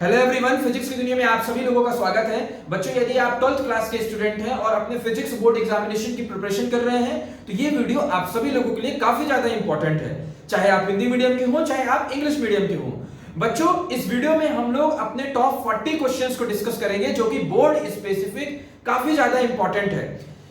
Hello everyone, physics की दुनिया में आप सभी लोगों का स्वागत है। बच्चों, यदि आप 12th क्लास के स्टूडेंट हैं और अपने फिजिक्स बोर्ड एग्जामिनेशन की प्रिपरेशन कर रहे हैं तो ये वीडियो आप सभी लोगों के लिए काफी ज्यादा इंपॉर्टेंट है, चाहे आप हिंदी मीडियम के हो चाहे आप इंग्लिश मीडियम के हो। बच्चों, इस वीडियो में हम लोग अपने टॉप 40 क्वेश्चंस को डिस्कस करेंगे जो कि बोर्ड स्पेसिफिक काफी ज्यादा इंपॉर्टेंट है।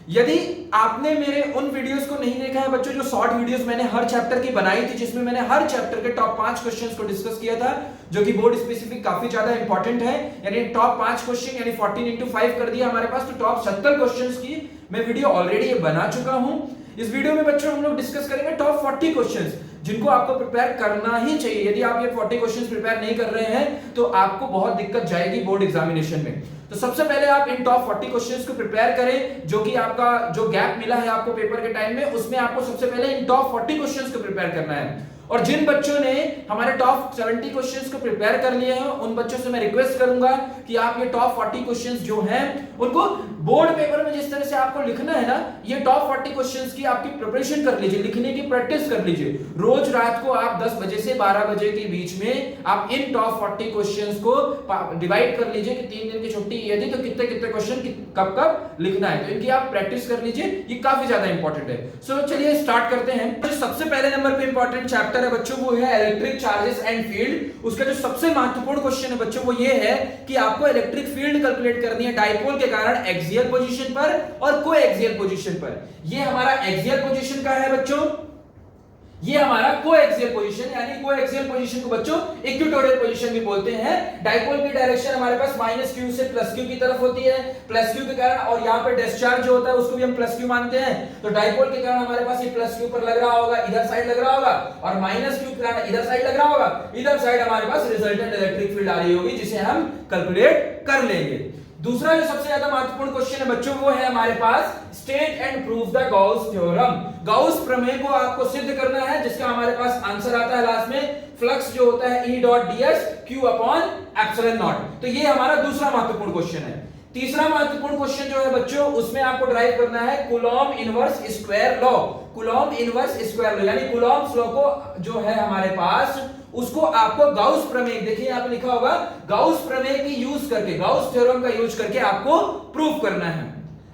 यदि आपने मेरे उन वीडियोस को नहीं देखा है बच्चों, जो शॉर्ट वीडियोस मैंने हर चैप्टर की बनाई थी, जिसमें मैंने हर चैप्टर के टॉप 5 क्वेश्चंस को डिस्कस किया था, जो कि बोर्ड स्पेसिफिक काफी ज्यादा इंपॉर्टेंट है, यानी टॉप 5 क्वेश्चन यानी 14 इंटू 5 कर दिया हमारे पास, तो टॉप 70 क्वेश्चंस की मैं वीडियो ऑलरेडी बना चुका हूं। इस वीडियो में बच्चों हम लोग डिस्कस करेंगे टॉप 40 क्वेश्चंस जिनको आपको प्रिपेयर करना ही चाहिए। यदि आप ये 40 क्वेश्चंस प्रिपेयर नहीं कर रहे हैं तो आपको बहुत दिक्कत जाएगी बोर्ड एग्जामिनेशन में। तो सबसे पहले आप इन टॉप 40 क्वेश्चंस को प्रिपेयर करें, जो कि आपका जो गैप मिला है आपको पेपर के टाइम में, उसमें आपको सबसे पहले इन टॉप 40 क्वेश्चंस को प्रिपेयर करना है। और जिन बच्चों ने हमारे टॉप 70 क्वेश्चंस को प्रिपेयर कर लिए हैं उन बच्चों से मैं रिक्वेस्ट करूंगा कि आप ये टॉप 40 क्वेश्चंस जो हैं उनको बोर्ड पेपर में जिस तरह से आपको लिखना है ना, ये टॉप 40 क्वेश्चंस की आपकी प्रिपरेशन कर लीजिए, लिखने की प्रैक्टिस कर लीजिए। रोज रात को आप 10 बजे से 12 बजे के बीच में आप इन टॉप 40 क्वेश्चंस को डिवाइड कर लीजिए कि 3 दिन की छुट्टी यदि तो कितने कितने क्वेश्चन कब कब लिखना है, तो इनकी आप प्रैक्टिस कर लीजिए, ये काफी ज्यादा इंपॉर्टेंट है। सो चलिए स्टार्ट करते हैं। तो सबसे पहले नंबर पे इंपॉर्टेंट चैप्टर है बच्चों, वो है इलेक्ट्रिक चार्जेस एंड फील्ड। उसका जो सबसे महत्वपूर्ण क्वेश्चन है बच्चों वो ये है कि आपको इलेक्ट्रिक फील्ड कैलकुलेट करनी है डाइपोल के कारण एक्सियल पोजीशन पर और कोएक्सियल पोजीशन पर। ये हमारा एक्सियल पोजीशन का है बच्चों, ये हमारा कोएक्सियल पोजीशन, यानी कोएक्सियल पोजीशन को बच्चों इक्वेटोरियल पोजीशन भी बोलते हैं। डाइपोल की डायरेक्शन हमारे पास -q से +q की तरफ होती है, +q के कारण, और यहाँ पे डिस्चार्ज जो होता है उसको भी हम +q मानते हैं, तो डाइपोल के कारण हमारे पास ये +q पर लग रहा होगा, इधर साइड लग रहा होगा, और -q के कारण इधर साइड लग रहा होगा, इधर साइड हमारे पास रिजल्टेंट इलेक्ट्रिक फील्ड आ रही होगी जिसे हम कैलकुलेट कर लेंगे। दूसरा जो सबसे ज्यादा महत्वपूर्ण क्वेश्चन है बच्चों वो है हमारे पास state and prove the Gauss theorem. Gauss प्रमेय को आपको सिद्ध करना है, जिसका हमारे पास आंसर आता है लास्ट में, फ्लक्स जो होता है E.ds Q/ε0। तो ये हमारा दूसरा महत्वपूर्ण क्वेश्चन है। तीसरा महत्वपूर्ण क्वेश्चन जो है बच्चों उसमें आपको ड्राइव करना है Coulomb inverse square law. Coulomb inverse square law यानी कूलॉम्स लॉ को जो है हमारे पास उसको आपको गाउस प्रमेय, देखिए यहां पे लिखा होगा गाउस प्रमेय की यूज करके, गाउस थ्योरम का यूज करके आपको प्रूव करना है।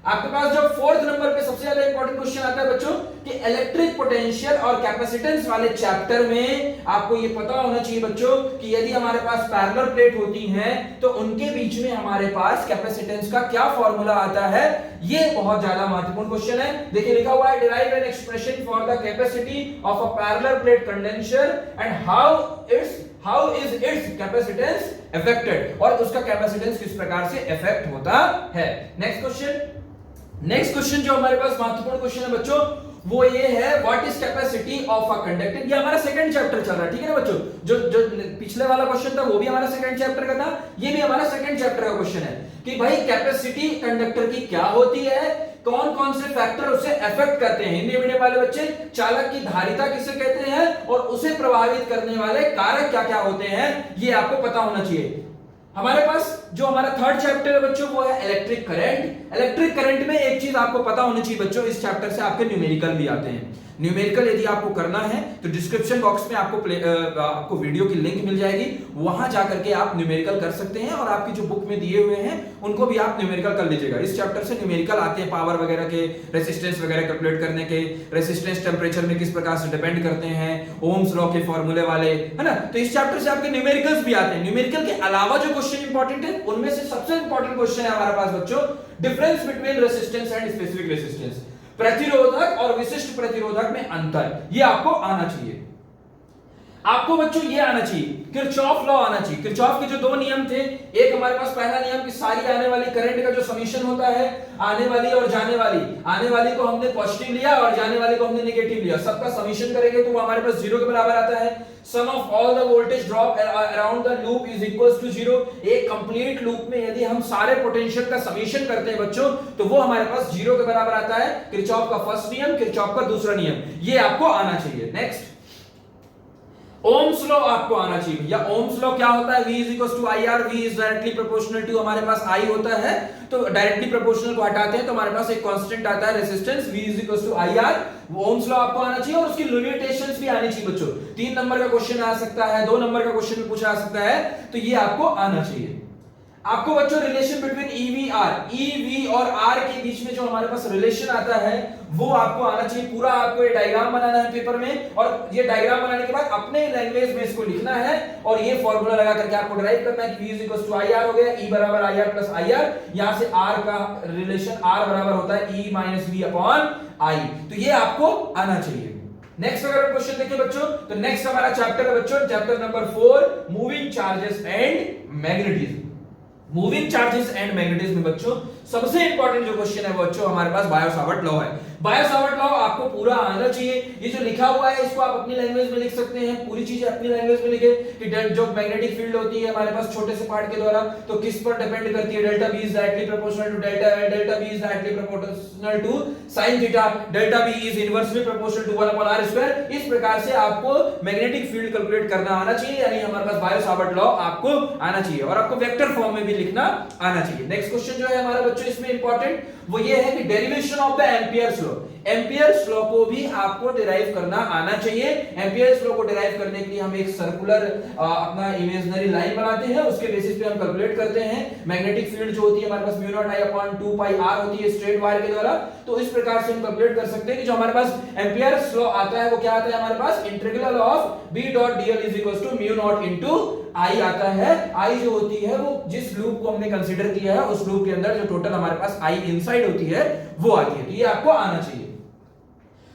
आपके पास जो 4th नंबर पे सबसे ज्यादा इंपॉर्टेंट क्वेश्चन आता है बच्चों कि इलेक्ट्रिक पोटेंशियल और कैपेसिटेंस वाले चैप्टर में आपको ये पता होना चाहिए बच्चों कि यदि हमारे पास पैरेलल प्लेट होती हैं तो उनके बीच में हमारे पास कैपेसिटेंस का क्या फॉर्मूला आता है। ये बहुत ज्यादा महत्वपूर्ण क्वेश्चन है। देखिए लिखा हुआ है derive an expression for the capacity of a parallel plate condenser and how is it's capacitance affected, और उसका कैपेसिटेंस किस प्रकार से अफेक्ट होता है। नेक्स्ट क्वेश्चन जो हमारे पास महत्वपूर्ण क्वेश्चन है बच्चों वो ये है what is capacity of a conductor. ये हमारा सेकंड चैप्टर चल रहा है, ठीक है ना बच्चों। जो पिछले वाला क्वेश्चन था वो भी हमारा सेकंड चैप्टर का था, ये भी हमारा सेकंड चैप्टर का क्वेश्चन है कि भाई कैपेसिटी कंडक्टर की क्या होती है, कौन कौन से फैक्टर उसे अफेक्ट करते हैं। हिंदी मीडियम वाले बच्चे चालक की धारिता किसे कहते हैं और उसे प्रभावित करने वाले कारक क्या क्या होते हैं, ये आपको पता होना चाहिए। हमारे पास जो हमारा थर्ड चैप्टर है बच्चों वो है इलेक्ट्रिक करंट। इलेक्ट्रिक करंट में एक चीज आपको पता होनी चाहिए बच्चों, इस चैप्टर से आपके न्यूमेरिकल भी आते हैं। न्यूमेरिकल यदि आपको करना है तो डिस्क्रिप्शन बॉक्स में आपको वीडियो की लिंक मिल जाएगी, वहां जाकर के आप न्यूमेरिकल कर सकते हैं, और आपकी जो बुक में दिए हुए हैं उनको भी आप न्यूमेरिकल कर लीजिएगा। इस चैप्टर से न्यूमेरिकल आते हैं, पावर वगैरह के, रेसिस्टेंस वगैरह कैलकुलेट करने के, रेसिस्टेंस टेम्परेचर में किस प्रकार से डिपेंड करते हैं, ओम्स लॉ के फॉर्मूले वाले, है ना। तो इस चैप्टर से आपके न्यूमेरिकल्स भी आते हैं। न्यूमेरिकल के अलावा जो क्वेश्चन इंपॉर्टेंट है उनमें से सबसे इंपॉर्टेंट क्वेश्चन है हमारे पास बच्चों difference between resistance and specific resistance. प्रतिरोधक और विशिष्ट प्रतिरोधक में अंतर, ये आपको आना चाहिए। आपको बच्चों ये आना चाहिए किरचॉफ लॉ आना चाहिए। किरचॉफ के जो दो नियम थे, एक हमारे पास पहला नियम कि सारी आने वाली करंट का जो समीशन होता है, आने वाली और जाने वाली को हमने पॉजिटिव लिया और जाने वाली को हमने नेगेटिव लिया, सबका समीशन करेंगे तो वो हमारे पास 0 के बराबर आता है। Sum of all the voltage drop around the loop is equals to 0। एक कंप्लीट लूप में यदि हम सारे पोटेंशियल का समीशन करते हैं बच्चों तो वो हमारे पास 0 के बराबर आता है। किरचॉफ का फर्स्ट नियम, किरचॉफ का दूसरा नियम, ये आपको आना चाहिए। नेक्स्ट, ओम्स लॉ आपको आना चाहिए भैया। ओम्स लॉ क्या होता है? V is equal to I r, V is directly proportional to, हमारे पास I होता है तो डायरेक्टली प्रोपोर्शनल को हटाते हैं तो हमारे पास एक कांस्टेंट आता है resistance, V is equal to I r. वो ओम्स लॉ आपको आना चाहिए और उसकी लिमिटेशंस भी आनी चाहिए बच्चों। 3 नंबर का क्वेश्चन आ सकता है, 2 नंबर का क्वेश्चन भी पूछा आ सकता है, तो ये आपको आना चाहिए। आपको बच्चों रिलेशन बिटवीन EV और R के बीच में जो हमारे पास रिलेशन आता है वो आपको आना चाहिए। पूरा आपको ये डायग्राम बनाना है पेपर में और ये डायग्राम बनाने के बाद अपने लैंग्वेज में इसको लिखना है और ये फॉर्मूला लगा करके आपको डिराइव करना है कि V is equal to I r हो गया, E बराबर I r plus I r. यहां से R का रिलेशन R बराबर होता है E minus V upon I। तो ये आपको आना चाहिए। नेक्स्ट अगर क्वेश्चन देखिए बच्चों तो नेक्स्ट हमारा चैप्टर है बच्चों, chapter number 4 moving charges and magnetism. Moving charges and magnetism में बच्चों सबसे इंपॉर्टेंट जो क्वेश्चन है वो बच्चों हमारे पास बायो सावर्ट लॉ है। बायो सावर्ट लॉ आपको पूरा आना चाहिए। ये जो लिखा हुआ है इसको आप अपनी लैंग्वेज में लिख सकते हैं, पूरी चीजें अपनी लैंग्वेज में लिखे कि जो मैग्नेटिक फील्ड होती है हमारे पास छोटे से पार्ट के द्वारा तो किस पर डिपेंड करती है, delta b is directly proportional to delta l, delta b is directly proportional to sin theta, delta b is inversely proportional to 1 upon r square. इस प्रकार से आपको मैग्नेटिक फील्ड कैलकुलेट करना आना चाहिए, यानी हमारे पास बायो सावर्ट लॉ आपको आना चाहिए और आपको वेक्टर फॉर्म में भी लिखना आना चाहिए। नेक्स्ट क्वेश्चन जो है हमारा बच्चों इसमें इंपॉर्टेंट वो ये है कि derivation of the Ampere's law. Ampere's law को भी आपको डिराइव करना आना चाहिए। एम्पियर्स लॉ को डिराइव करने के लिए हम एक सर्कुलर अपना इमेजिनरी लाइन बनाते हैं, उसके बेसिस पे हम कैलकुलेट करते हैं मैग्नेटिक फील्ड जो होती है हमारे पास mu not I upon 2 pi r होती है स्ट्रेट वायर के द्वारा। तो इस प्रकार से हम कैलकुलेट कर सकते हैं कि जो हमारे पास एम्पियर्स लॉ आता है वो क्या आता है हमारे पास, integral of b dot dl is equal to mu not into I आता है। I जो होती है वो जिस लूप को हमने कंसीडर किया है उस लूप के अंदर जो टोटल हमारे पास I इनसाइड होती है वो आती है। तो ये आपको आना चाहिए।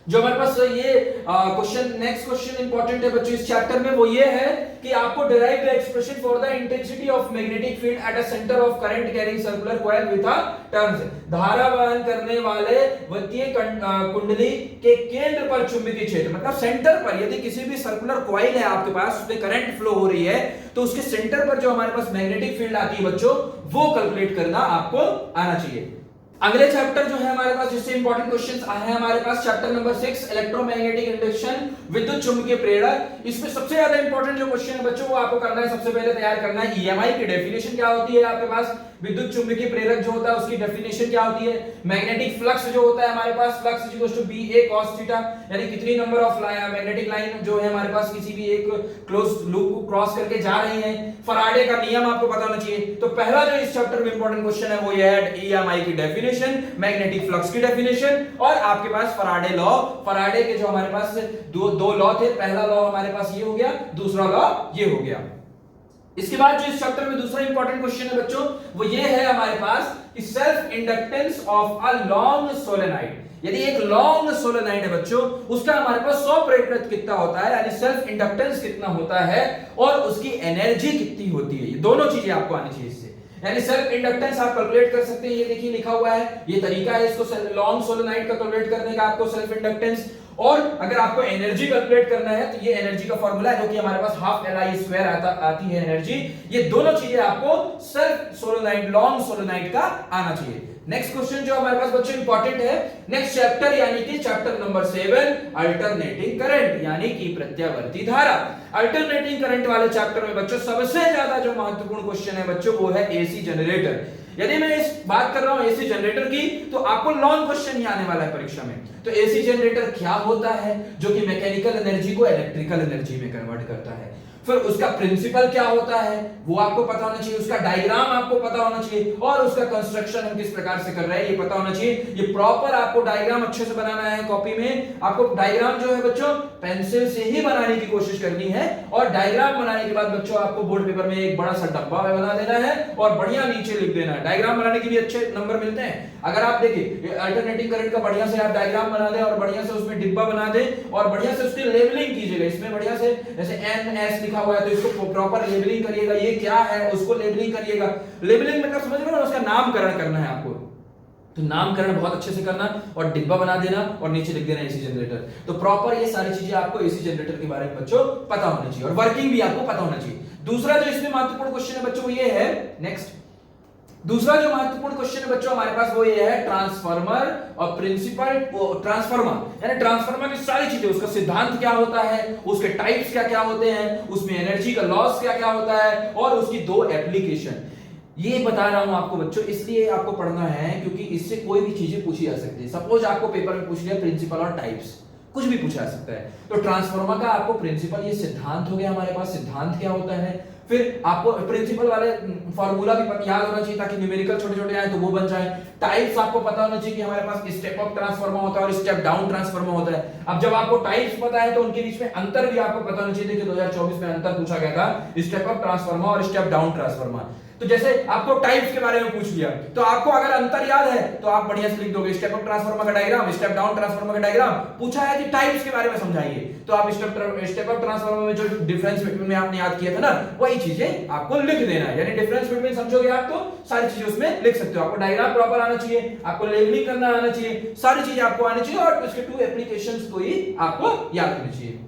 जो हमारे पास ये क्वेश्चन नेक्स्ट क्वेश्चन इंपॉर्टेंट है बच्चों इस चैप्टर में वो ये है कि आपको derive the expression for the intensity of magnetic field at a centre of current carrying circular coil with a turns. धारा वहन करने वाले वृत्तीय कुंडली के केंद्र पर चुंबकीय क्षेत्र मतलब सेंटर पर, यदि किसी भी सर्कुलर कॉइल है आपके पास उसमें करंट फ्लो हो रही है तो उसके सेंटर पर जो हमारे पास मैग्नेटिक फील्ड आती है बच्चों वो कैलकुलेट करना आपको आना चाहिए। अगले चैप्टर जो है हमारे पास जिससे इंपॉर्टेंट क्वेश्चंस आए हैं हमारे पास चैप्टर नंबर 6 इलेक्ट्रोमैग्नेटिक इंडक्शन विद्युत चुंबकीय प्रेरक। इसमें सबसे ज्यादा इंपॉर्टेंट जो क्वेश्चन है बच्चों वो आपको करना है, सबसे पहले तैयार करना है ईएमआई की डेफिनेशन क्या होती है आपके पास, विद्युत चुंबकीय प्रेरक जो होता है उसकी डेफिनेशन क्या होती है, मैग्नेटिक फ्लक्स जो होता है हमारे पास flux is equal to BA cos theta, यानी कितनी नंबर ऑफ मैग्नेटिक लाइन जो है हमारे पास किसी भी एक क्लोज लूप को क्रॉस करके जा रही है। फराडे का नियम आपको पता होना चाहिए। तो पहला जो इस चैप्टर में इंपॉर्टेंट क्वेश्चन है वो ये है ईएमआई की डेफिनेशन, मैग्नेटिक फ्लक्स की डेफिनेशन और आपके पास फराडे लॉ। फराडे के जो हमारे पास दो लॉ थे, पहला लॉ हमारे पास ये हो गया, दूसरा लॉ ये हो गया। इसके बाद जो इस चैप्टर में दूसरा इंपॉर्टेंट क्वेश्चन है बच्चों वो ये है हमारे पास कि self inductance of a long solenoid. यदि एक लॉन्ग सोलेनॉइड है बच्चों उसका हमारे पास 100% कितना होता है, यानी सेल्फ इंडक्टेंस कितना होता है और उसकी एनर्जी कितनी होती है, ये दोनों चीजें आपको आनी चाहिए इससे। यानी सेल्फ इंडक्टेंस आप कैलकुलेट कर सकते हैं, ये देखिए लिखा हुआ है, ये तरीका है इसको लॉन्ग सोलेनॉइड का कैलकुलेट करने का आपको सेल्फ इंडक्टेंस। और अगर आपको एनर्जी कैलकुलेट करना है तो ये एनर्जी का फार्मूला है जो कि हमारे पास हाफ Li² आती है एनर्जी। ये दोनों चीजें आपको सेल्फ सोलेनॉइड लॉन्ग सोलेनॉइड का आना चाहिए। नेक्स्ट क्वेश्चन जो हमारे पास बच्चों इंपॉर्टेंट है नेक्स्ट चैप्टर यानी कि चैप्टर नंबर 7 अल्टरनेटिंग करंट यानी कि प्रत्यावर्ती धारा। अल्टरनेटिंग करंट वाले चैप्टर में बच्चों सबसे ज्यादा जो महत्वपूर्ण क्वेश्चन है बच्चों वो है एसी जनरेटर। यदि मैं इस बात कर रहा हूं एसी जनरेटर की तो आपको लॉन्ग क्वेश्चन ही आने वाला है परीक्षा में। तो एसी जनरेटर क्या होता है, जो कि मैकेनिकल एनर्जी को इलेक्ट्रिकल एनर्जी में कन्वर्ट करता है। फिर उसका प्रिंसिपल क्या होता है वो आपको पता होना चाहिए, उसका डायग्राम आपको पता होना चाहिए और उसका कंस्ट्रक्शन हम किस प्रकार से कर रहे हैं ये पता होना चाहिए। ये प्रॉपर आपको डायग्राम अच्छे से बनाना है कॉपी में। आपको डायग्राम जो है बच्चों पेंसिल से ही बनाने की कोशिश करनी है और डायग्राम बनाने के बाद बच्चों आपको बोर्ड पेपर में एक बड़ा सा डब्बा बना देना है और बढ़िया नीचे लिख देना है। डायग्राम बनाने के भी अच्छे नंबर मिलते हैं। अगर आप देखिए अल्टरनेटिंग करंट का बढ़िया से आप डायग्राम बना दें और बढ़िया से उसमें डिब्बा बना दें और बढ़िया से उसकी लेबलिंग कीजिएगा। इसमें बढ़िया से जैसे NS लिखा हुआ है तो इसको प्रॉपर लेबलिंग करिएगा, ये क्या है उसको लेबलिंग करिएगा। लेबलिंग मतलब समझ रहे हो ना, उसका नामकरण करना है आपको। तो नामकरण बहुत अच्छे से करना और डिब्बा बना देना और नीचे लिख देना एसी जनरेटर। तो प्रॉपर ये सारी चीजें आपको एसी जनरेटर के बारे में बच्चों पता होना चाहिए और वर्किंग भी आपको पता होना चाहिए। दूसरा जो इसमें महत्वपूर्ण क्वेश्चन है बच्चों वो ये है नेक्स्ट दूसरा जो महत्वपूर्ण क्वेश्चन है बच्चों हमारे पास वो ये है ट्रांसफार्मर और प्रिंसिपल ट्रांसफार्मर, यानी ट्रांसफार्मर की सारी चीजें, उसका सिद्धांत क्या होता है, उसके टाइप्स क्या क्या होते हैं, उसमें एनर्जी का लॉस क्या क्या होता है और उसकी दो एप्लीकेशन। ये बता रहा हूं आपको बच्चों इसलिए आपको पढ़ना है क्योंकि इससे कोई भी चीजें पूछी जा सकती है। सपोज आपको पेपर में पूछ लिया प्रिंसिपल और टाइप्स, कुछ भी पूछा जा सकता है। तो ट्रांसफार्मर का आपको प्रिंसिपल, ये सिद्धांत हो गया हमारे पास, सिद्धांत क्या होता है, फिर आपको प्रिंसिपल वाले फार्मूला भी याद होना चाहिए ताकि न्यूमेरिकल छोटे छोटे आए तो वो बन जाए। टाइप्स आपको पता होना चाहिए कि हमारे पास स्टेप अप ट्रांसफार्मर होता है और स्टेप डाउन ट्रांसफार्मर होता है। अब जब आपको टाइप्स पता है तो उनके बीच में अंतर भी आपको पता होना चाहिए। देखिए 2024 में अंतर पूछा गया था स्टेप अप ट्रांसफार्मर और स्टेप डाउन ट्रांसफार्मर। तो जैसे आपको टाइप्स के बारे में पूछ लिया तो आपको अगर अंतर याद है तो आप बढ़िया से लिख दोगे स्टेप अप ट्रांसफार्मर का डायग्राम, स्टेप डाउन ट्रांसफार्मर का डायग्राम। पूछा है कि टाइप्स के बारे में समझाइए तो आप स्टेप अप ट्रांसफार्मर में जो डिफरेंस बिटवीन में आपने याद किया था ना वही चीजें आपको लिख देना है। यानी डिफरेंस बिटवीन समझोगे आप तो सारी चीजें उसमें लिख सकते हो। आपको डायग्राम प्रॉपर आना चाहिए, आपको लेबलिंग करना आना चाहिए, सारी चीजें आपको आनी चाहिए और उसके टू एप्लीकेशंस को ही आपको याद करनी चाहिए।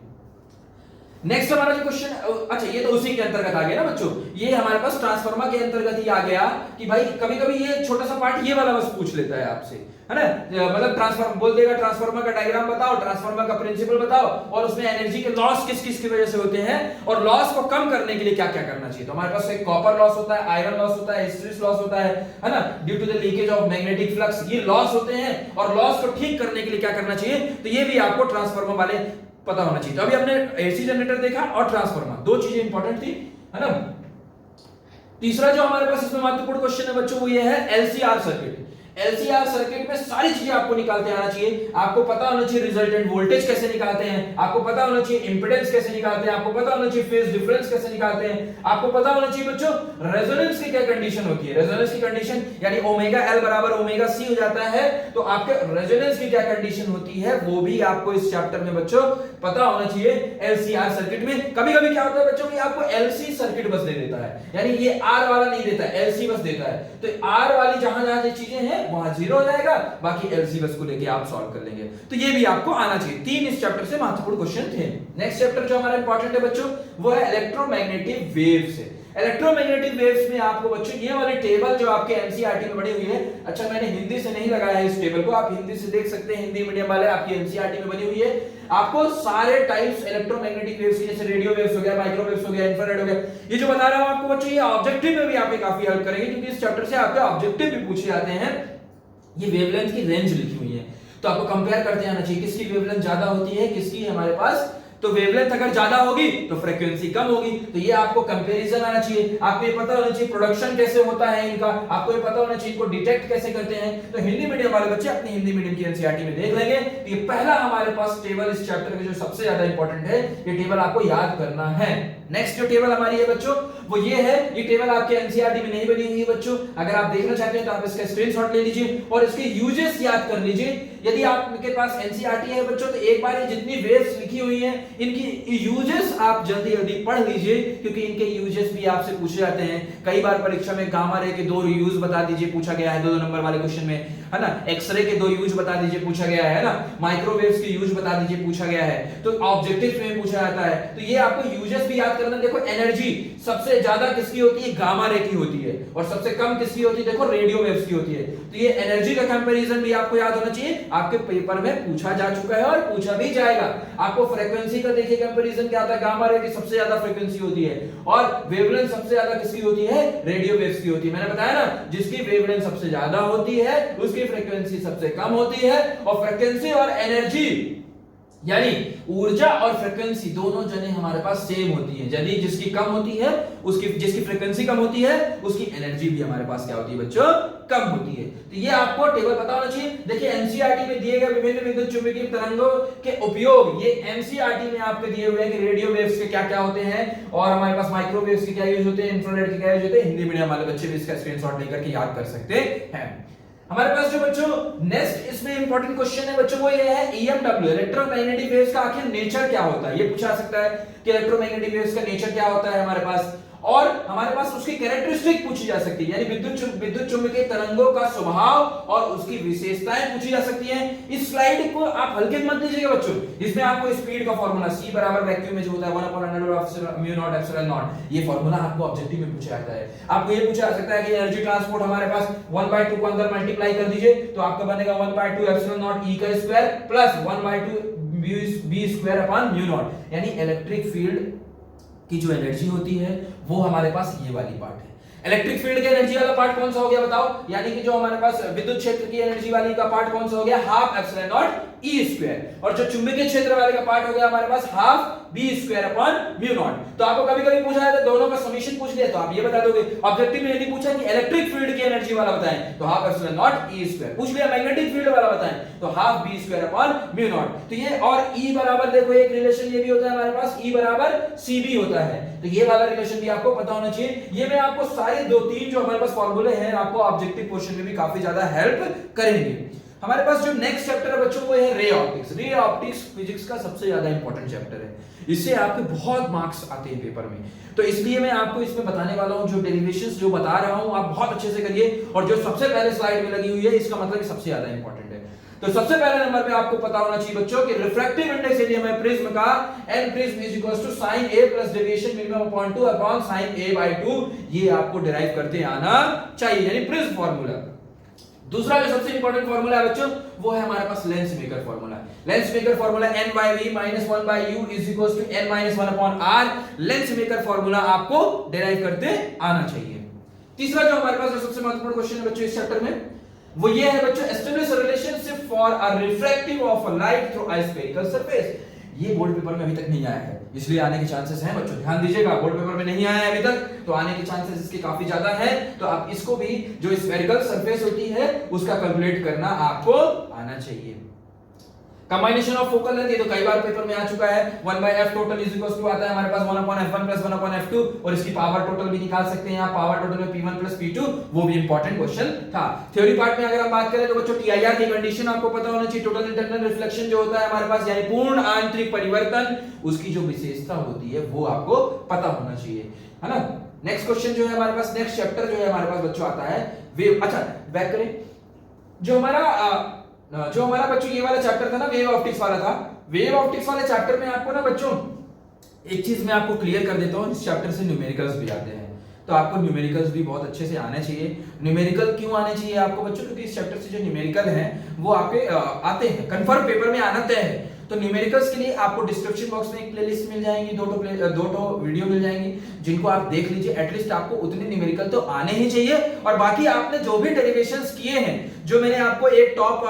नेक्स्ट हमारा जो क्वेश्चन, अच्छा ये तो उसी के अंतर्गत आ गया ना बच्चों, ये हमारे पास ट्रांसफार्मर के अंतर्गत ही आ गया कि भाई कभी कभी ये छोटा सा पार्ट ये वाला बस पूछ लेता है आपसे, है ना, मतलब ट्रांसफार्मर बोल देगा ट्रांसफार्मर का डायग्राम बताओ, ट्रांसफार्मर का प्रिंसिपल बताओ और उसमें एनर्जी के लॉस किस किस की वजह से होते हैं और लॉस को कम करने के लिए क्या क्या करना चाहिए। तो हमारे पास एक कॉपर लॉस होता है, आयरन लॉस होता है, हिस्टेरिस लॉस होता है ना, due to the leakage of magnetic flux, ये लॉस होते हैं और लॉस को ठीक करने के लिए क्या करना चाहिए। तो ये भी आपको ट्रांसफार्मर वाले पता होना चाहिए। तो अभी हमने एसी जनरेटर देखा और ट्रांसफार्मर, दो चीजें इंपॉर्टेंट थी, है ना। तीसरा जो हमारे पास इसमें महत्वपूर्ण क्वेश्चन है बच्चों वो ये है एलसीआर सर्किट। एलसीआर सर्किट में सारी चीजें आपको निकालते आना चाहिए। आपको पता होना चाहिए रिजल्टेंट वोल्टेज कैसे निकालते हैं, आपको पता होना चाहिए इंपेडेंस कैसे निकालते हैं, आपको पता होना चाहिए फेज डिफरेंस कैसे निकालते हैं, आपको पता होना चाहिए बच्चों रेजोनेंस की क्या कंडीशन होती है। रेजोनेंस की कंडीशन यानी ओमेगा एल बराबर ओमेगा सी हो जाता है, तो आपके रेजोनेंस की क्या कंडीशन होती है वो भी आपको इस चैप्टर में बच्चों पता होना चाहिए। एलसीआर सर्किट में कभी कभी क्या होता है बच्चों कि आपको एलसी सर्किट बस दे देता है, यानी ये आर वाला नहीं देता है, एलसी बस देता है। तो आर वाली जहां जहां चीजें हैं वहां जीरो हो जाएगा, बाकी एलसी बस को लेके आप सॉल्व कर लेंगे। तो ये भी आपको आना चाहिए। तीन इस चैप्टर से महत्वपूर्ण क्वेश्चन थे। नेक्स्ट चैप्टर जो हमारा इंपॉर्टेंट है बच्चों वो है इलेक्ट्रोमैग्नेटिक वेव्स है। इलेक्ट्रोमैग्नेटिक वेव्स में आपको बच्चों ये वाली टेबल जो आपके एनसीईआरटी में बनी हुई है, अच्छा मैंने हिंदी से नहीं लगाया है इस टेबल को, आप हिंदी से देख सकते हैं, हिंदी मीडियम वाले आपकी एनसीईआरटी में बनी हुई है। आपको सारे टाइप्स इलेक्ट्रोमैग्नेटिक वेव्स की, जैसे रेडियो वेव्स हो गया, माइक्रोवेव्स हो गया, इंफ्रारेड हो गया, ये जो बता रहा हूं आपको बच्चों ये ऑब्जेक्टिव में भी आपके काफी हेल्प करेंगे क्योंकि इस चैप्टर से आपके ऑब्जेक्टिव भी पूछे जाते हैं। ये वेवलेंथ की रेंज लिखी हुई है तो आपको कंपेयर करते आना चाहिए किसकी वेवलेंथ ज्यादा होती है, किसकी हमारे पास। तो वेवलेंथ अगर ज्यादा होगी तो फ्रीक्वेंसी कम होगी, तो ये आपको कंपैरिजन आना चाहिए। आपको ये पता होना चाहिए प्रोडक्शन कैसे होता है इनका, आपको ये पता होना चाहिए इनको डिटेक्ट कैसे करते हैं। तो हिंदी मीडियम वाले बच्चे अपनी हिंदी मीडियम की एनसीईआरटी में देख लेंगे। तो ये पहला हमारे पास टेबल इस चैप्टर में जो सबसे ज्यादा इंपॉर्टेंट है, ये टेबल आपको याद करना है। नेक्स्ट जो टेबल हमारी है बच्चों वो ये है, ये टेबल आपके एनसीईआरटी में नहीं बनी हुई है बच्चों, अगर आप देखना चाहते हैं तो आप इसका स्क्रीनशॉट ले लीजिए और इसके यूजेस याद कर लीजिए। यदि आपके पास एनसीईआरटी है बच्चों तो एक बार ये जितनी वेव्स लिखी हुई हैं इनकी यूजेस आप जल्दी जल्दी पढ़ लीजिए क्योंकि इनके यूजेस भी आपसे पूछे जाते हैं। कई बार परीक्षा में गामा रे के दो यूज बता दीजिए पूछा गया है, 2 नंबर वाले क्वेश्चन में, है ना। एक्सरे के 2 यूज बता दीजिए पूछा गया है ना। माइक्रोवेव्स के यूज बता दीजिए पूछा गया है। तो ऑब्जेक्टिव्स में पूछा जाता है, तो ये आपको यूजेस भी याद करना। देखो एनर्जी सबसे ज्यादा किसकी होती है, गामा रे की होती है, और सबसे कम किसकी होती है, देखो रेडियो वेव्स की होती है। तो ये एनर्जी का कंपैरिजन भी आपको याद होना चाहिए, आपके पेपर में पूछा जा चुका है और पूछा भी जाएगा। आपको फ्रीक्वेंसी का देखिए कंपैरिजन क्या आता है, गामा रे की सबसे ज्यादा फ्रीक्वेंसी होती है और वेवलेंथ सबसे ज्यादा किसकी होती है, रेडियो वेव्स की होती है। मैंने बताया ना जिसकी वेवलेंथ सबसे ज्यादा होती है उसकी फ्रीक्वेंसी सबसे कम होती है। और फ्रीक्वेंसी और एनर्जी यानी ऊर्जा और फ्रीक्वेंसी दोनों जने हमारे पास सेम होती है। यदि जिसकी कम होती है उसकी, जिसकी फ्रीक्वेंसी कम होती है उसकी एनर्जी भी हमारे पास क्या होती है बच्चों, कम होती है। तो ये आपको टेबल पता होना चाहिए। देखिए एनसीईआरटी में दिए गए विभिन्न विद्युत चुंबकीय तरंगों के उपयोग, ये एनसीईआरटी में आपके दिए हुए हैं कि रेडियो वेव्स के क्या क्या होते हैं और हमारे पास माइक्रोवेव्स के क्या यूज होते हैं, इंफ्रारेड के क्या यूज होते हैं। हिंदी मीडियम वाले बच्चे भी इसका स्क्रीनशॉट लेकर के याद कर सकते हैं। हमारे पास जो बच्चों नेक्स्ट इसमें इंपॉर्टेंट क्वेश्चन है बच्चों वो ये है ईएमडब्ल्यू, इलेक्ट्रोमैग्नेटिक वेव्स का आखिर नेचर क्या होता है। ये पूछा सकता है कि इलेक्ट्रोमैग्नेटिक वेव्स का नेचर क्या होता है हमारे पास। और हमारे पास उसकी कैरेक्टरिस्टिक पूछी जा सकती है, यानी विद्युत चुंबकीय तरंगों का स्वभाव और उसकी विशेषताएं पूछी जा सकती हैं। इस स्लाइड को आप हल्के में मत लीजिएगा बच्चों, इसमें आपको स्पीड का फॉर्मूला C बराबर वैक्यूम में जो होता है 1/√μ0 ये फॉर्मूला आपको ऑब्जेक्टिव में पूछा जाता है। आपको ये पूछा जा सकता है कि एनर्जी ट्रांसपोर्ट हमारे पास 1/2 को अंदर मल्टीप्लाई कर दीजिए तो आपका बनेगा 1/2 E का square plus 1/2 B square upon μ0, यानी इलेक्ट्रिक फील्ड की जो एनर्जी होती है वो हमारे पास ये वाली पार्ट है। इलेक्ट्रिक फील्ड की एनर्जी वाला पार्ट कौन सा हो गया बताओ, यानी कि जो हमारे पास विद्युत क्षेत्र की एनर्जी वाली का पार्ट कौन सा हो गया, half epsilon not E square, और जो चुंबकीय क्षेत्र वाले का पार्ट हो गया हमारे पास हाफ B स्क्वायर अपॉन μ0। तो आपको कभी-कभी पूछा जाता है दोनों का समीशन पूछ लिया तो आप ये बता दोगे। ऑब्जेक्टिव में यदि पूछा कि इलेक्ट्रिक फील्ड की एनर्जी वाला बताएं तो half epsilon not E square, पूछ लिया मैग्नेटिक फील्ड वाला बताएं तो हाफ B स्क्वायर अपॉन μ0। तो ये और E बराबर देखो एक रिलेशन ये भी होता है हमारे पास, E बराबर CB होता है, तो ये वाला रिलेशन भी आपको पता होना चाहिए। ये मैं आपको सारे दो तीन जो हमारे पास फॉर्मूले हैं आपको ऑब्जेक्टिव क्वेश्चन में भी काफी ज्यादा हेल्प करेंगे। हमारे पास जो नेक्स्ट चैप्टर है बच्चों वो है ray optics. Ray optics physics का सबसे ज्यादा इंपॉर्टेंट चैप्टर है, इससे आपके बहुत मार्क्स आते हैं पेपर में, तो इसलिए मैं आपको इसमें बताने वाला हूं। जो डेरिवेशंस जो बता रहा हूं आप बहुत अच्छे से करिए, और जो सबसे पहले स्लाइड में लगी हुई है इसका मतलब सबसे ज्यादा इंपॉर्टेंट है। तो सबसे पहले नंबर पे आपको पता होना चाहिए बच्चों कि रिफ्रैक्टिव इंडेक्स यदि हमें प्रिज्म का n prism is equals to sin a plus deviation minimum upon 2 upon sin a/2, ये आपको डिराइव करते आना चाहिए, यानी प्रिज्म फार्मूला। दूसरा जो सबसे इंपॉर्टेंट फार्मूला है बच्चों वो है हमारे पास lens maker formula. Lens maker formula n/v - 1/u is equals to n - 1 upon r। Lens maker formula आपको डिराइव करते आना चाहिए। तीसरा जो हमारे पास जो सबसे महत्वपूर्ण क्वेश्चन है बच्चों इस चैप्टर में वो ये है बच्चों, establish a relationship for a refractive of a light through a spherical surface. ये बोर्ड पेपर में अभी तक नहीं आया है, इसलिए आने के चांसेस हैं बच्चों, ध्यान दीजिएगा। बोर्ड पेपर में नहीं आया है अभी तक, तो आने के चांसेस इसके काफी ज्यादा है। तो आप इसको भी जो स्फेरिकल सरफेस होती है उसका कैलकुलेट करना आपको आना चाहिए। कंबाइनेशन ऑफ फोकल लेंथ ये तो कई बार पेपर में आ चुका है, 1/f total is equals to आता है हमारे पास 1/f1 प्लस 1/f2, और इसकी पावर टोटल भी निकाल सकते हैं आप, पावर टोटल में p1 प्लस p2, वो भी इंपॉर्टेंट क्वेश्चन था। थ्योरी पार्ट में अगर हम बात करें तो बच्चों TIR की कंडीशन आपको पता होना चाहिए, टोटल इंटरनल रिफ्लेक्शन जो होता है हमारे पास यानी पूर्ण आंतरिक परिवर्तन, उसकी जो विशेषता होती है वो आपको पता होना चाहिए, है ना। नेक्स्ट क्वेश्चन जो है हमारे पास, नेक्स्ट चैप्टर जो है हमारे पास बच्चों आता है वेव। अच्छा बैक करें, जो हमारा बच्चों ये वाला चैप्टर था ना वेव ऑप्टिक्स वाला था, वेव ऑप्टिक्स वाले चैप्टर में आपको ना बच्चों एक चीज मैं आपको क्लियर कर देता हूं, इस चैप्टर से न्यूमेरिकल्स भी आते हैं, तो आपको न्यूमेरिकल्स भी बहुत अच्छे से आने चाहिए। न्यूमेरिकल क्यों आने चाहिए आपको बच्चों, क्योंकि इस चैप्टर से जो न्यूमेरिकल हैं वो आपके आते हैं, कंफर्म पेपर में आना तय है। तो न्यूमेरिकल्स के लिए आपको डिस्क्रिप्शन बॉक्स में एक प्लेलिस्ट मिल जाएंगी, दो वीडियो मिल जाएंगी, जिनको आप देख लीजिए। एटलीस्ट आपको उतने न्यूमेरिकल तो आने ही चाहिए, और बाकी आपने जो भी डेरिवेशंस किए हैं, जो मैंने आपको एक टॉप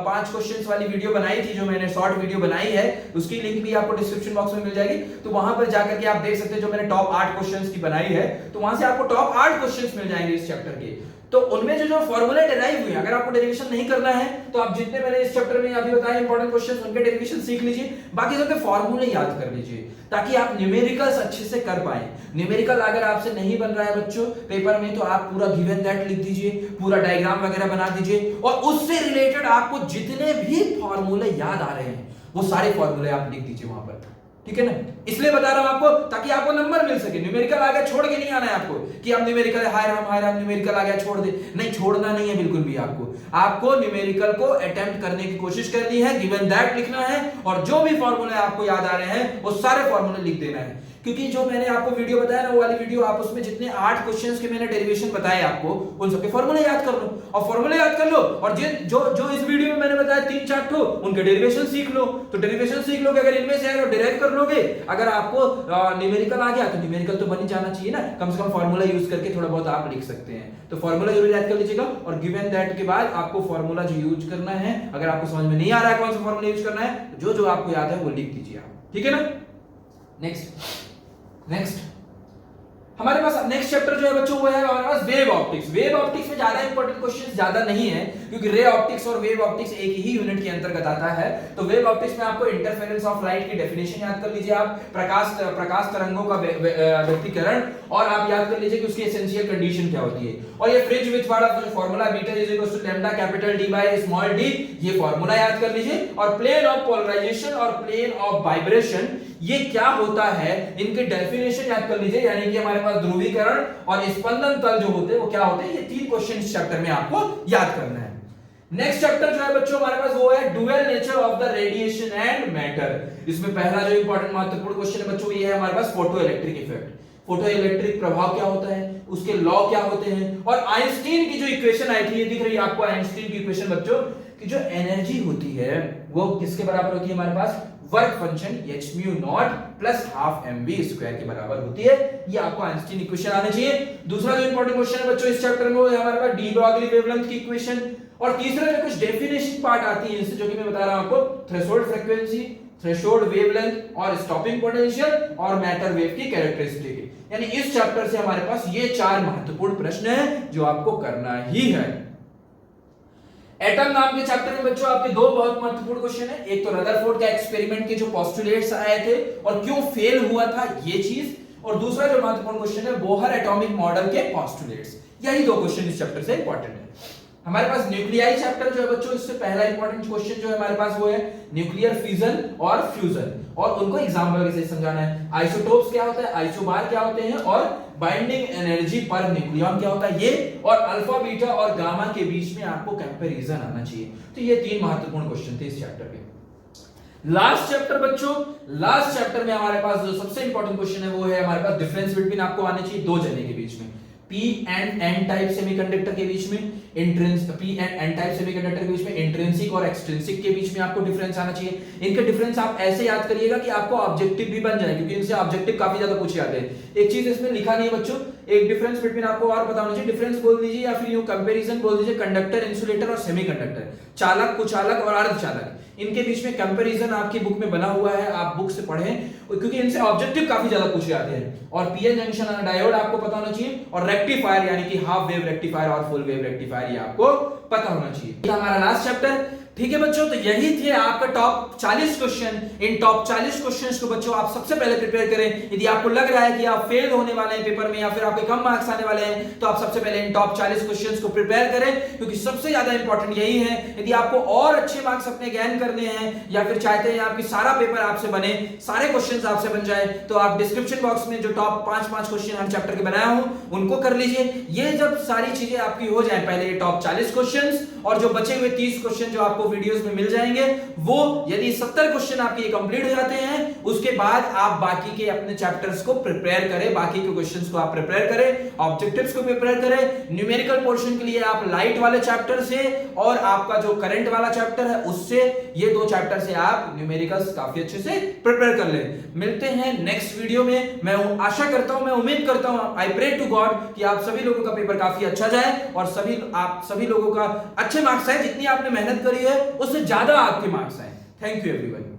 5 क्वेश्चंस वाली वीडियो बनाई थी, जो मैंने शॉर्ट वीडियो बनाई है, उसकी लिंक भी आपको डिस्क्रिप्शन बॉक्स में मिल जाएगी, तो वहां पर जाकर के आप देख सकते हैं। जो मैंने टॉप 8 क्वेश्चंस की बनाई है, तो वहां से आपको टॉप 8 क्वेश्चंस मिल जाएंगे इस चैप्टर के। तो उनमें जो फॉर्मूले डेराइव हुए, अगर आपको डेरिवेशन नहीं करना है तो आप जितने मैंने इस चैप्टर में अभी बताए इंपॉर्टेंट क्वेश्चंस, उनके डेरिवेशन सीख लीजिए, बाकी सबके फॉर्मूले याद कर लीजिए, ताकि आप न्यूमेरिकल्स अच्छे से कर पाए। न्यूमेरिकल अगर आपसे नहीं बन रहा है बच्चों पेपर में, तो आप पूरा गिवन दैट लिख दीजिए, पूरा डायग्राम वगैरह बना दीजिए, और उससे रिलेटेड आपको जितने भी फॉर्मूले याद आ रहे हैं वो सारे फॉर्मूले आप लिख दीजिए वहां पर, ठीक है ना। इसलिए बता रहा हूं आपको ताकि आपको नंबर मिल सके। न्यूमेरिकल आ गया छोड़ के नहीं आना है आपको कि आप न्यूमेरिकल हाय राम न्यूमेरिकल आ गया छोड़ दे, नहीं छोड़ना नहीं है बिल्कुल भी। आपको न्यूमेरिकल को अटेम्प्ट करने की कोशिश करनी है, गिवन दैट लिखना है, और जो भी फॉर्मूले आपको याद आ रहे हैं वो सारे फॉर्मूले लिख देना है। क्योंकि जो मैंने आपको वीडियो बताया ना वो वाली वीडियो, आप उसमें जितने 8 क्वेश्चंस के मैंने डेरिवेशन बताए आपको, उन सबके फॉर्मूले याद कर लो, और फॉर्मूले याद कर लो, और जो इस वीडियो में मैंने बताया 3-4 ठो, उनके डेरिवेशन सीख लो। तो डेरिवेशन सीख लोगे, अगर इनमें से आएगा डिराइव कर लोगे। अगर आपको न्यूमेरिकल आ गया तो न्यूमेरिकल तो बन ही जाना चाहिए ना, कम से कम फॉर्मूला यूज करके थोड़ा बहुत आप लिख सकते हैं। तो फॉर्मूला जरूर याद कर लीजिएगा, और गिवन दैट के बाद आपको फॉर्मूला जो यूज करना है, अगर आपको समझ में नहीं आ रहा है कौन सा फॉर्मूला यूज करना है, तो जो आपको याद है वो लिख दीजिए आप, ठीक है ना। नेक्स्ट हमारे पास नेक्स्ट चैप्टर जो है बच्चों वो है हमारे पास वेव ऑप्टिक्स। वेव ऑप्टिक्स में ज्यादा इंपॉर्टेंट क्वेश्चंस ज्यादा नहीं है, क्योंकि रे ऑप्टिक्स और वेव ऑप्टिक्स एक ही यूनिट के अंतर्गत आता है। तो वेव ऑप्टिक्स में आपको इंटरफेरेंस ऑफ लाइट की डेफिनेशन याद कर लीजिए आप, प्रकाश तरंगों का व्यक्तीकरण, और आप याद कर लीजिए कि उसकी एसेंशियल कंडीशन क्या होती है। और ये फ्रिंज विड्थ वाला जो formula beta is equal to lambda capital D by small d, ये फार्मूला याद कर लीजिए। और प्लेन ऑफ पोलराइजेशन और प्लेन ऑफ वाइब्रेशन, ये क्या होता है, इनके डेफिनेशन याद कर लीजिए, यानी कि हमारे पास ध्रुवीकरण और स्पंदन तल जो होते हैं वो क्या होते हैं, ये 3 क्वेश्चन इस चैप्टर में आपको याद करना है। नेक्स्ट चैप्टर जो है बच्चों हमारे पास वो है dual nature of the radiation and matter. इसमें पहला जो इंपॉर्टेंट महत्वपूर्ण क्वेश्चन है बच्चों ये है हमारे पास photo electric effect. Photo electric प्रभाव क्या होता है, उसके लॉ क्या होते हैं, और आइंस्टीन की जो इक्वेशन आई थी, ये दिख रही है आपको आइंस्टीन की इक्वेशन बच्चों, कि जो एनर्जी होती है वो किसके बराबर होती है हमारे पास, work function h mu not plus half mv square के बराबर होती है। ये आपको आइंस्टीन इक्वेशन आने चाहिए। दूसरा जो इंपॉर्टेंट क्वेश्चन है बच्चों इस चैप्टर में वो है हमारे पास डी ब्रॉगली वेवलेंथ की इक्वेशन, और तीसरा जो कुछ डेफिनेशन पार्ट आती है इससे, जो कि मैं बता रहा हूं आपको, थ्रेशोल्ड फ्रीक्वेंसी, थ्रेशोल्ड वेवलेंथ और स्टॉपिंग पोटेंशियल और मैटर वेव की कैरेक्टरिस्टिक। यानी इस चैप्टर से हमारे पास ये 4 महत्वपूर्ण प्रश्न हैं जो आपको करना ही है। एटम नाम के चैप्टर में बच्चों आपके 2 बहुत महत्वपूर्ण क्वेश्चन है। एक तो रदरफोर्ड का एक्सपेरिमेंट के जो पोस्टुलेट्स आए थे और क्यों फेल हुआ था ये चीज, और दूसरा जो महत्वपूर्ण क्वेश्चन है बोहर एटॉमिक मॉडल के पोस्टुलेट्स। यही 2 क्वेश्चन इस चैप्टर से इंपॉर्टेंट है। हमारे पास न्यूक्लियाई चैप्टर जो है बच्चों, इससे पहला इंपॉर्टेंट क्वेश्चन जो है हमारे पास वो है न्यूक्लियर फिजन और फ्यूजन, और उनको एग्जांपल के साथ समझाना है। आइसोटोप्स क्या होता है, आइसोबार क्या होते हैं, और बाइंडिंग एनर्जी पर न्यूक्लियॉन क्या होता है ये, और अल्फा बीटा और गामा के बीच में आपको कंपैरिजन आना चाहिए। तो ये 3 महत्वपूर्ण क्वेश्चन थे इस चैप्टर के। लास्ट चैप्टर बच्चों, लास्ट चैप्टर में हमारे पास जो सबसे इंपॉर्टेंट क्वेश्चन है वो है हमारे पास डिफरेंस बिटवीन, आपको आने चाहिए 2 जने के बीच में, P and N type semiconductor के बीच में, P and N type semiconductor के बीच में इंट्रिंसिक और एक्सट्रिंसिक के बीच में आपको डिफरेंस आना चाहिए। इनके डिफरेंस आप ऐसे याद करिएगा कि आपको ऑब्जेक्टिव भी बन जाए, क्योंकि इनसे ऑब्जेक्टिव काफी ज्यादा पूछे जाते हैं। एक चीज इसमें लिखा नहीं है बच्चों, एक डिफरेंस बिटवीन आपको और पता होना चाहिए, डिफरेंस बोल दीजिए या फिर यूं कंपैरिजन बोल दीजिए, कंडक्टर, इंसुलेटर और सेमीकंडक्टर, चालक, कुचालक और अर्धचालक, इनके बीच में कंपैरिजन आपकी बुक में बना हुआ है, आप बुक से पढ़ें, क्योंकि इनसे ऑब्जेक्टिव काफी ज्यादा पूछे जाते हैं। और पीएन जंक्शन और डायोड आपको पता होना चाहिए, और रेक्टिफायर यानी कि हाफ वेव रेक्टिफायर और फुल वेव रेक्टिफायर ये आपको पता होना चाहिए। ये हमारा लास्ट चैप्टर, ठीक है बच्चों। तो यही थे आपका टॉप 40 क्वेश्चन। इन टॉप 40 क्वेश्चंस को बच्चों आप सबसे पहले प्रिपेयर करें। यदि आपको लग रहा है कि आप फेल होने वाले हैं पेपर में या फिर आपके कम मार्क्स आने वाले हैं, तो आप सबसे पहले इन टॉप 40 क्वेश्चंस को प्रिपेयर करें, क्योंकि सबसे ज्यादा इंपॉर्टेंट यही है। यदि आपको और अच्छे मार्क्स अपने गेन करने हैं या फिर चाहते हैं आपकी सारा पेपर आपसे बने, सारे क्वेश्चंस आपसे बन जाए, तो आप डिस्क्रिप्शन बॉक्स में जो टॉप 5 क्वेश्चन हर चैप्टर के बनाया हूं उनको कर लीजिए। ये जब सारी चीजें आपकी हो जाए, पहले ये टॉप 40 क्वेश्चंस और जो बचे हुए 30 क्वेश्चन जो आपको वीडियोस में मिल जाएंगे, वो यदि 70 क्वेश्चन आपके कंप्लीट हो जाते हैं, उसके बाद आप बाकी के अपने चैप्टर्स को प्रिपेयर करें, बाकी के क्वेश्चंस को आप प्रिपेयर करें, ऑब्जेक्टिव्स को प्रिपेयर करें। न्यूमेरिकल पोर्शन के लिए आप लाइट वाले चैप्टर से और आपका जो करंट वाला चैप्टर है उससे, ये 2 चैप्टर से आप न्यूमेरिकल्स काफी अच्छे से प्रिपेयर कर लें। मिलते हैं नेक्स्ट वीडियो में। मैं आशा करता हूं, मैं उम्मीद करता हूं, आई प्रे टू गॉड कि आप सभी लोगों का पेपर काफी अच्छा जाए और आप सभी लोगों का अच्छे मार्क्स आए। जितनी आपने मेहनत करी है उससे ज्यादा आपके मार्क्स आए। Thank you everyone.